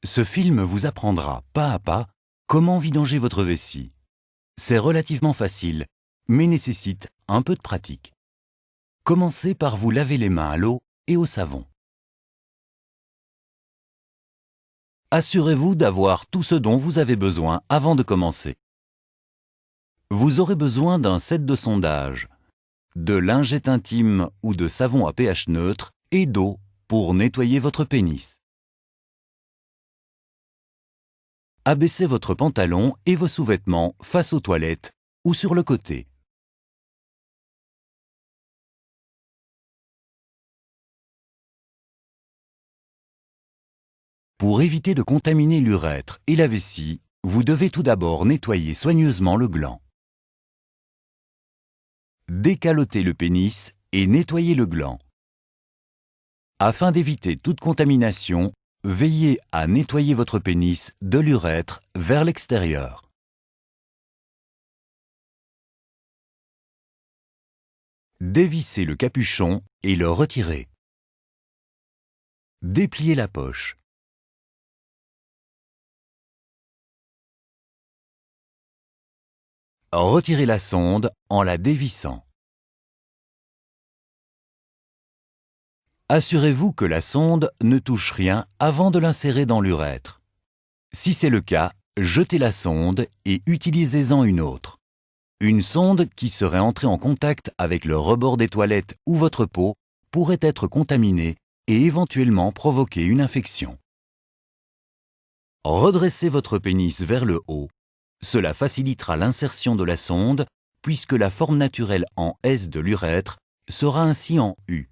Ce film vous apprendra pas à pas comment vidanger votre vessie. C'est relativement facile, mais nécessite un peu de pratique. Commencez par vous laver les mains à l'eau et au savon. Assurez-vous d'avoir tout ce dont vous avez besoin avant de commencer. Vous aurez besoin d'un set de sondage, de lingettes intimes ou de savon à pH neutre et d'eau pour nettoyer votre pénis. Abaissez votre pantalon et vos sous-vêtements face aux toilettes ou sur le côté. Pour éviter de contaminer l'urètre et la vessie, vous devez tout d'abord nettoyer soigneusement le gland. Décalotez le pénis et nettoyez le gland. Afin d'éviter toute contamination, veillez à nettoyer votre pénis de l'urètre vers l'extérieur. Dévissez le capuchon et le retirez. Dépliez la poche. Retirez la sonde en la dévissant. Assurez-vous que la sonde ne touche rien avant de l'insérer dans l'urètre. Si c'est le cas, jetez la sonde et utilisez-en une autre. Une sonde qui serait entrée en contact avec le rebord des toilettes ou votre peau pourrait être contaminée et éventuellement provoquer une infection. Redressez votre pénis vers le haut. Cela facilitera l'insertion de la sonde puisque la forme naturelle en S de l'urètre sera ainsi en U.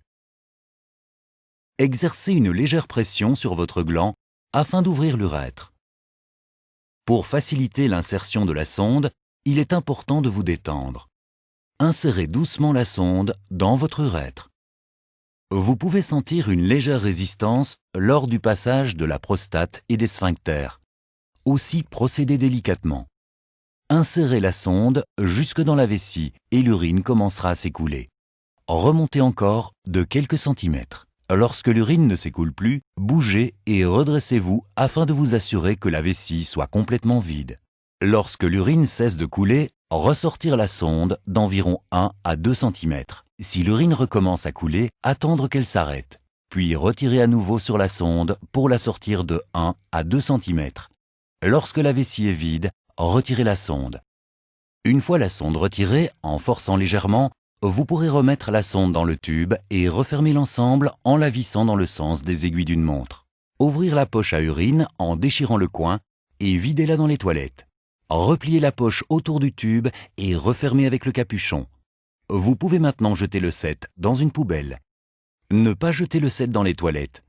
Exercez une légère pression sur votre gland afin d'ouvrir l'urètre. Pour faciliter l'insertion de la sonde, il est important de vous détendre. Insérez doucement la sonde dans votre urètre. Vous pouvez sentir une légère résistance lors du passage de la prostate et des sphincters. Aussi procédez délicatement. Insérez la sonde jusque dans la vessie et l'urine commencera à s'écouler. Remontez encore de quelques centimètres. Lorsque l'urine ne s'écoule plus, bougez et redressez-vous afin de vous assurer que la vessie soit complètement vide. Lorsque l'urine cesse de couler, ressortir la sonde d'environ 1 à 2 cm. Si l'urine recommence à couler, attendre qu'elle s'arrête. Puis retirer à nouveau sur la sonde pour la sortir de 1 à 2 cm. Lorsque la vessie est vide, retirez la sonde. Une fois la sonde retirée, en forçant légèrement, vous pourrez remettre la sonde dans le tube et refermer l'ensemble en la vissant dans le sens des aiguilles d'une montre. Ouvrir la poche à urine en déchirant le coin et videz-la dans les toilettes. Repliez la poche autour du tube et refermez avec le capuchon. Vous pouvez maintenant jeter le set dans une poubelle. Ne pas jeter le set dans les toilettes.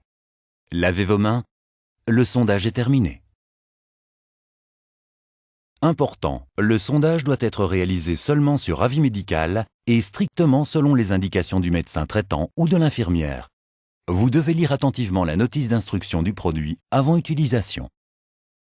Lavez vos mains. Le sondage est terminé. Important, le sondage doit être réalisé seulement sur avis médical et strictement selon les indications du médecin traitant ou de l'infirmière. Vous devez lire attentivement la notice d'instruction du produit avant utilisation.